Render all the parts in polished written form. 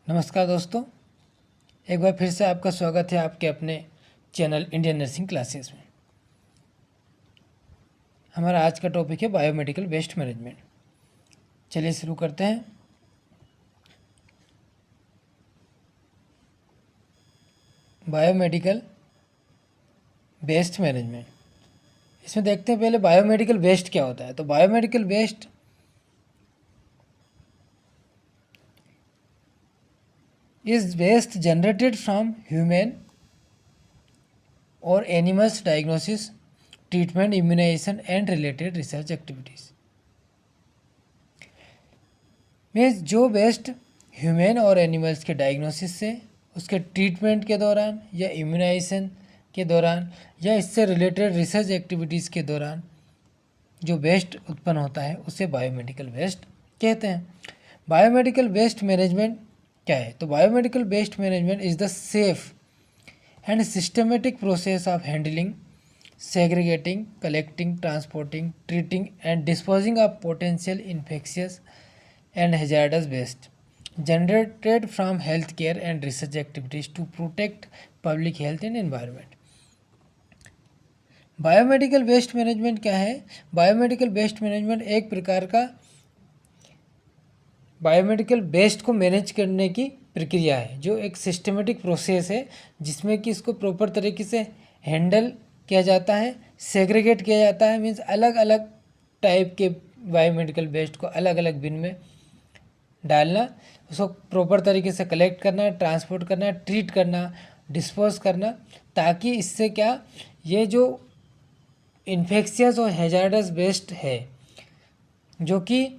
नमस्कार दोस्तों, एक बार फिर से आपका स्वागत है आपके अपने चैनल इंडियन नर्सिंग क्लासेस में। हमारा आज का टॉपिक है बायोमेडिकल वेस्ट मैनेजमेंट। चलिए शुरू करते हैं। बायोमेडिकल वेस्ट मैनेजमेंट, इसमें देखते हैं पहले बायोमेडिकल वेस्ट क्या होता है। तो biomedical waste is waste generated from human और animals diagnosis, treatment, immunisation and related research activities. Means जो वेस्ट ह्यूमन और एनिमल्स के डायग्नोसिस से, उसके ट्रीटमेंट के दौरान या इम्यूनाइजेशन के दौरान या इससे रिलेटेड रिसर्च एक्टिविटीज़ के दौरान जो वेस्ट उत्पन्न होता है उसे बायोमेडिकल वेस्ट कहते हैं। बायोमेडिकल वेस्ट मैनेजमेंट क्या है? तो biomedical waste management is the safe and systematic process of handling, segregating, collecting, transporting, treating and disposing of potential infectious and hazardous waste generated from healthcare and research activities to protect public health and environment. Biomedical waste management क्या है? Biomedical waste management एक प्रकार का biomedical waste को manage करने की प्रक्रिया है, जो एक सिस्टमेटिक प्रोसेस है जिसमें कि इसको प्रॉपर तरीके से हैंडल किया जाता है, सेग्रीगेट किया जाता है। मीन्स अलग अलग टाइप के बायोमेडिकल वेस्ट को अलग अलग बिन में डालना, उसको प्रॉपर तरीके से कलेक्ट करना, ट्रांसपोर्ट करना, ट्रीट करना, डिस्पोज करना, ताकि इससे क्या, ये जो इन्फेक्शियस और हैजार्डस वेस्ट है जो कि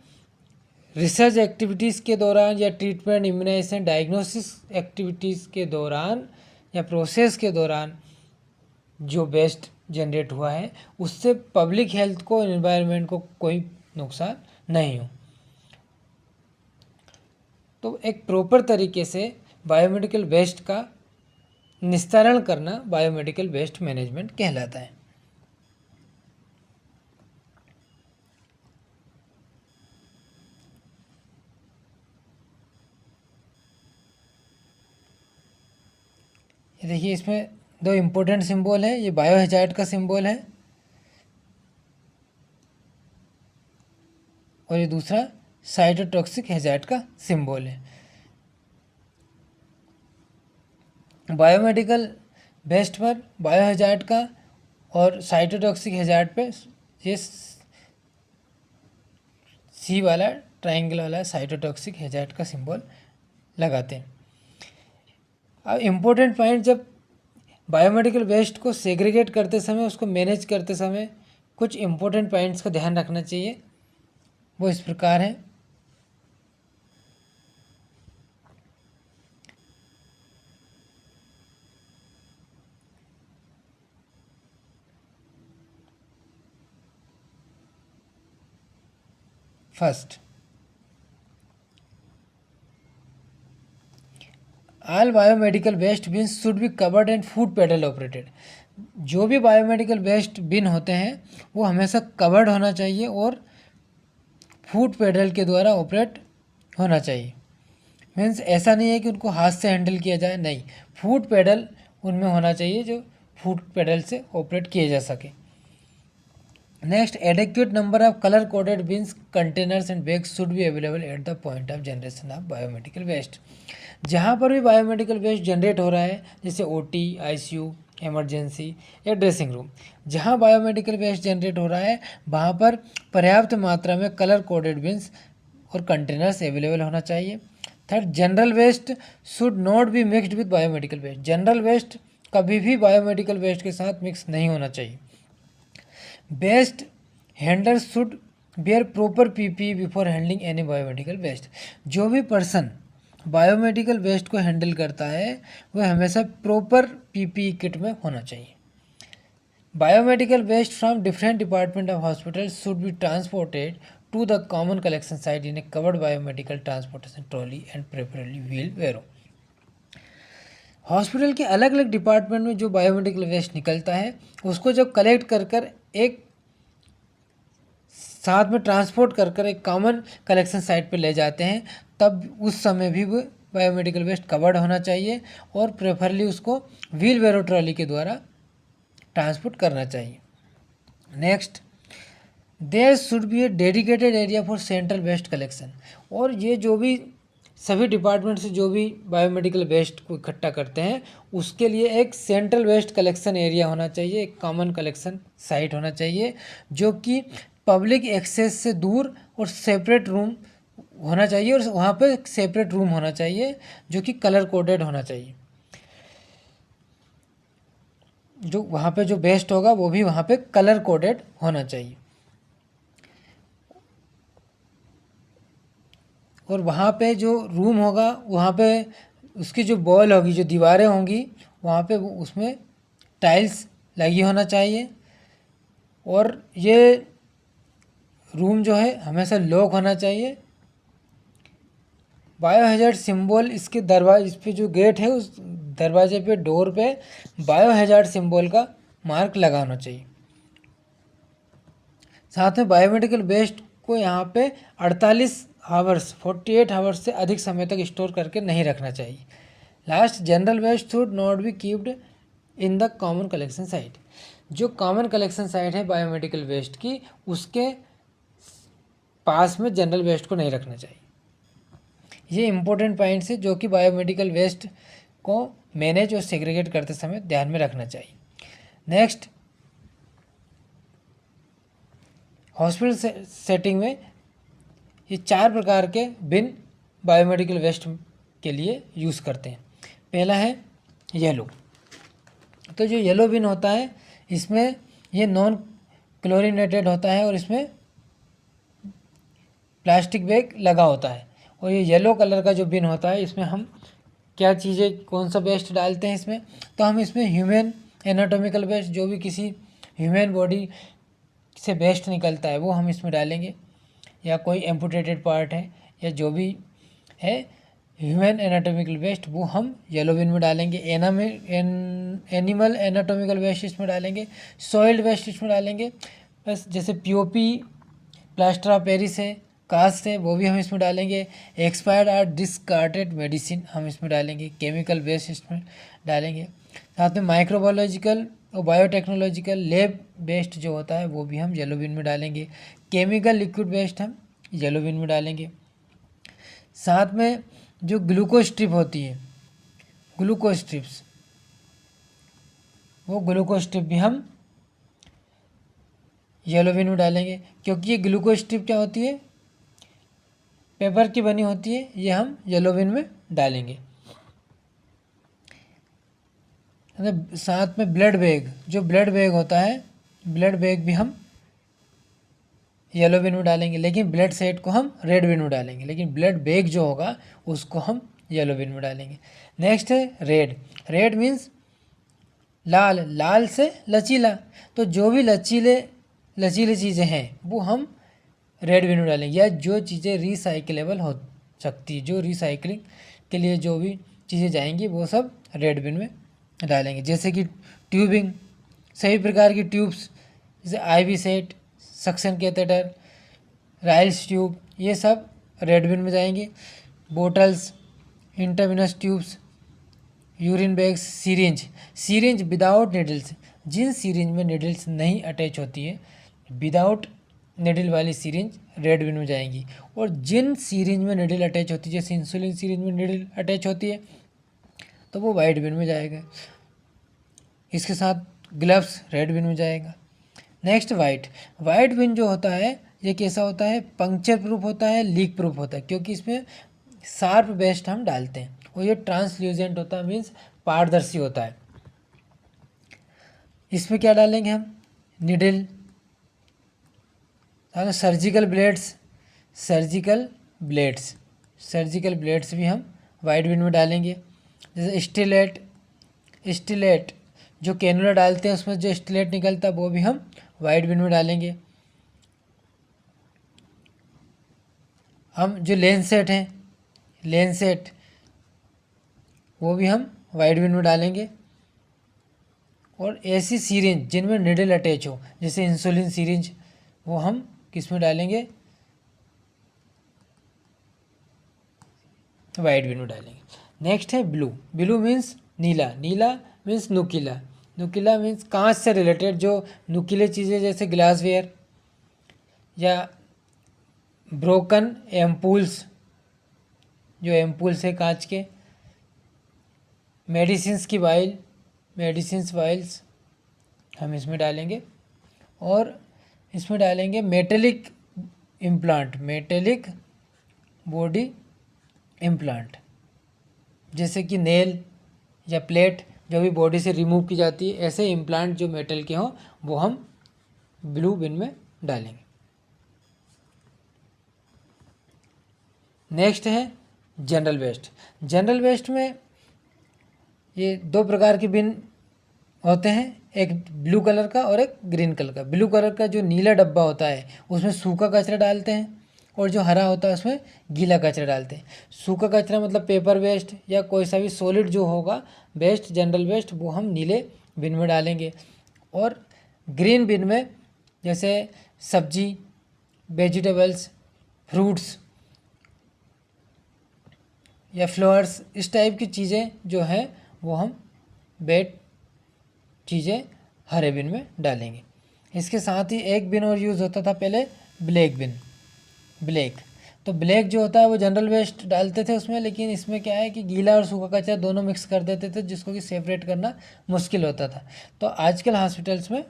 रिसर्च एक्टिविटीज़ के दौरान या ट्रीटमेंट, इम्यूनाइजेशन, डायग्नोसिस एक्टिविटीज़ के दौरान या प्रोसेस के दौरान जो वेस्ट जनरेट हुआ है उससे पब्लिक हेल्थ को, एनवायरनमेंट को कोई नुकसान नहीं हो। तो एक प्रॉपर तरीके से बायोमेडिकल वेस्ट का निस्तारण करना बायोमेडिकल वेस्ट मैनेजमेंट कहलाता है। ये देखिए, इसमें दो इम्पोर्टेंट सिंबल है। ये बायो हैजार्ड का सिंबल है और ये दूसरा साइटोटॉक्सिक हैजार्ड का सिंबल है। बायोमेडिकल वेस्ट पर बायो हैजार्ड का और साइटोटॉक्सिक हैजार्ड पे ये सी वाला ट्रायंगल वाला साइटोटॉक्सिक हैजार्ड का सिंबल लगाते हैं। अब इम्पोर्टेंट पॉइंट, जब बायोमेडिकल वेस्ट को सेग्रीगेट करते समय, उसको मैनेज करते समय कुछ इम्पोर्टेंट पॉइंट्स का ध्यान रखना चाहिए। वो इस प्रकार है। First, all biomedical waste bin should be covered and foot pedal operated. जो भी बायोमेडिकल वेस्ट बिन होते हैं वो हमेशा कवर्ड होना चाहिए और फूड पेडल के द्वारा ऑपरेट होना चाहिए। मीन्स ऐसा नहीं है कि उनको हाथ से हैंडल किया जाए, नहीं, फूड पेडल उनमें होना चाहिए जो फूड पेडल से ऑपरेट किए जा सके। Next, adequate number of colour coded bins, containers and bags should be available at the point of generation of biomedical waste. जहाँ पर भी बायोमेडिकल वेस्ट जनरेट हो रहा है, जैसे ओटी, आईसीयू, इमरजेंसी या ड्रेसिंग रूम, जहाँ बायोमेडिकल वेस्ट जनरेट हो रहा है वहाँ पर पर्याप्त मात्रा में कलर कोडेड बिन्स और कंटेनर्स अवेलेबल होना चाहिए। Third, general waste should not be mixed with biomedical waste. General waste कभी भी बायोमेडिकल वेस्ट के साथ मिक्स नहीं होना चाहिए। Waste handler should wear proper PPE before handling any biomedical waste. जो भी पर्सन बायोमेडिकल वेस्ट को हैंडल करता है वह हमेशा प्रॉपर पीपीई किट में होना चाहिए। Biomedical waste from different department of hospital should be transported to the common collection site in a covered biomedical transportation trolley and preferably wheelbarrow. Hospital के अलग अलग डिपार्टमेंट में जो बायोमेडिकल वेस्ट निकलता है उसको जब कलेक्ट कर कर एक साथ में ट्रांसपोर्ट कर कर एक कॉमन कलेक्शन साइट पर ले जाते हैं, तब उस समय भी वो बायोमेडिकल वेस्ट कवर्ड होना चाहिए और प्रेफरली उसको व्हील बैरो ट्रॉली के द्वारा ट्रांसपोर्ट करना चाहिए। Next, there should be a dedicated area for central waste collection. और ये जो भी सभी डिपार्टमेंट से जो भी बायोमेडिकल वेस्ट को इकट्ठा करते हैं उसके लिए एक सेंट्रल वेस्ट कलेक्शन एरिया होना चाहिए, एक कॉमन कलेक्शन साइट होना चाहिए जो कि पब्लिक एक्सेस से दूर और सेपरेट रूम होना चाहिए, और वहाँ पे सेपरेट रूम होना चाहिए जो कि कलर कोडेड होना चाहिए। जो वहाँ पे जो वेस्ट होगा वो भी वहाँ पे कलर कोडेड होना चाहिए। और वहाँ पे जो रूम होगा वहाँ पे उसकी जो वॉल होगी, जो दीवारें होंगी वहाँ पे उसमें टाइल्स लगी होना चाहिए। और ये रूम जो है हमेशा लॉक होना चाहिए। बायोहैज़ार्ड सिंबल इसके दरवाजे, इस पे जो गेट है उस दरवाजे पे, डोर पे बायोहैज़ार्ड सिंबल का मार्क लगा होना चाहिए। साथ में बायोमेडिकल वेस्ट को यहाँ पे 48 आवर्स से अधिक समय तक स्टोर करके नहीं रखना चाहिए। Last, general waste should not be keeped in the common collection site. जो कॉमन कलेक्शन साइट है बायोमेडिकल वेस्ट की, उसके पास में जनरल वेस्ट को नहीं रखना चाहिए। ये इंपॉर्टेंट पॉइंट्स है जो कि बायोमेडिकल वेस्ट को मैनेज और सेग्रीगेट करते समय ध्यान में रखना चाहिए। नेक्स्ट, हॉस्पिटल सेटिंग में ये 4 प्रकार के बिन बायोमेडिकल वेस्ट के लिए यूज़ करते हैं। पहला है येलो। तो जो येलो बिन होता है इसमें ये नॉन क्लोरीनेटेड होता है और इसमें प्लास्टिक बैग लगा होता है। और ये येलो कलर का जो बिन होता है इसमें हम क्या चीज़ें, कौन सा वेस्ट डालते हैं इसमें, तो हम इसमें ह्यूमन एनाटॉमिकल वेस्ट, जो भी किसी ह्यूमन बॉडी से वेस्ट निकलता है वो हम इसमें डालेंगे, या कोई एम्पुटेटेड पार्ट है या जो भी है ह्यूमन एनाटॉमिकल वेस्ट वो हम येलो बिन में डालेंगे। एनिमल एनाटॉमिकल वेस्ट इसमें डालेंगे। सॉइल्ड वेस्ट इसमें डालेंगे। बस जैसे पीओपी, प्लास्टर ऑफ पेरिस है, कास्ट है, वो भी हम इसमें डालेंगे। एक्सपायर्ड और डिस्कार्डेड मेडिसिन हम इसमें डालेंगे। केमिकल वेस्ट इसमें डालेंगे। साथ में माइक्रोबायोलॉजिकल और बायोटेक्नोलॉजिकल लैब वेस्ट जो होता है वो भी हम येलो बिन में डालेंगे। केमिकल लिक्विड वेस्ट हम येलो बिन में डालेंगे। साथ में जो ग्लूकोज स्ट्रिप होती है, ग्लूकोज स्ट्रिप्स, वो ग्लूकोज स्ट्रिप भी हम येलो बिन में डालेंगे, क्योंकि ये ग्लूकोज स्ट्रिप क्या होती है, पेपर की बनी होती है, ये हम येलो बिन में डालेंगे। साथ में ब्लड बैग, जो ब्लड बैग होता है, ब्लड बैग भी हम येलो बिन में डालेंगे, लेकिन ब्लड सेट को हम रेड बिन में डालेंगे, लेकिन ब्लड बैग जो होगा उसको हम येलो बिन में डालेंगे। नेक्स्ट है रेड। रेड मीन्स लाल, लाल से लचीला। तो जो भी लचीली चीज़ें हैं वो हम रेड बिन में डालेंगे, या जो चीज़ें रिसाइकलेबल हो सकती है, जो रिसाइकलिंग के लिए जो भी चीज़ें जाएंगी वो सब रेड बिन में डालेंगे। जैसे कि ट्यूबिंग, सभी प्रकार की ट्यूब्स, जैसे IV set, suction catheter, Ryle's tube, ये सब रेड बिन में जाएंगे। Bottles, intravenous tubes, urine bags, syringe without needles, जिन सीरिंज में निडल्स नहीं अटैच होती है, विदाउट निडल वाली सीरिंज रेड बिन में जाएंगी। और जिन सीरिंज में निडल अटैच होती है, जैसे इंसुलिन सीरिंज में निडल अटैच होती है, तो वो वाइट बिन में जाएगा। इसके साथ ग्लव्स रेड बिन में जाएगा। नेक्स्ट वाइट बिन जो होता है ये कैसा होता है, पंक्चर प्रूफ होता है, लीक प्रूफ होता है, क्योंकि इसमें शार्प वेस्ट हम डालते हैं। और ये ट्रांसल्यूजेंट होता है, मीन्स पारदर्शी होता है। इसमें क्या डालेंगे हम, निडल, सर्जिकल ब्लेड्स भी हम वाइट बिन में डालेंगे। जैसे स्टिलेट जो कैनुला डालते हैं उसमें जो स्टिलेट निकलता है वो भी हम वाइट बिन में डालेंगे। हम जो लेंसेट वो भी हम वाइट बिन में डालेंगे। और ऐसी सीरिंज जिनमें निडल अटैच हो, जैसे इंसुलिन सीरिंज, वो हम किस में डालेंगे, वाइट बिन में डालेंगे। नेक्स्ट है ब्लू। ब्लू मीन्स नीला। नीला मीन्स नुकीला। नुकीला मीन्स कांच से रिलेटेड जो नुकीले चीज़ें जैसे ग्लासवेयर या ब्रोकन एम्पूल्स, जो एम्पूल्स है कांच के, मेडिसिन्स की वाइल, मेडिसिन्स वाइल्स हम इसमें डालेंगे। और इसमें डालेंगे metallic implant, metallic body implant, जैसे कि नेल या प्लेट जो भी बॉडी से रिमूव की जाती है, ऐसे इम्प्लांट जो मेटल के हों वो हम ब्लू बिन में डालेंगे। नेक्स्ट है जनरल वेस्ट। जनरल वेस्ट में ये दो प्रकार के बिन होते हैं, एक ब्लू कलर का और एक ग्रीन कलर का। ब्लू कलर का जो नीला डब्बा होता है उसमें सूखा कचरा डालते हैं, और जो हरा होता है उसमें गीला कचरा डालते हैं। सूखा कचरा मतलब पेपर वेस्ट या कोई सा भी सॉलिड जो होगा वेस्ट, जनरल वेस्ट, वो हम नीले बिन में डालेंगे। और ग्रीन बिन में जैसे सब्जी, वेजिटेबल्स, फ्रूट्स या फ्लावर्स, इस टाइप की चीज़ें जो हैं वो हम वेट चीज़ें हरे बिन में डालेंगे। इसके साथ ही एक बिन और यूज़ होता था पहले, ब्लैक बिन। ब्लैक, तो ब्लैक जो होता है वो जनरल वेस्ट डालते थे उसमें, लेकिन इसमें क्या है कि गीला और सूखा कचरा दोनों मिक्स कर देते थे, जिसको कि सेपरेट करना मुश्किल होता था। तो आजकल हॉस्पिटल्स में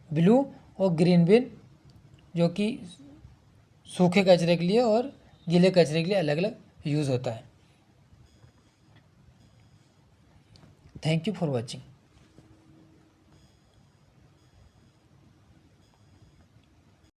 ब्लू और ग्रीन बिन, जो कि सूखे कचरे के लिए और गीले कचरे के लिए अलग अलग यूज़ होता है। Thank you for watching.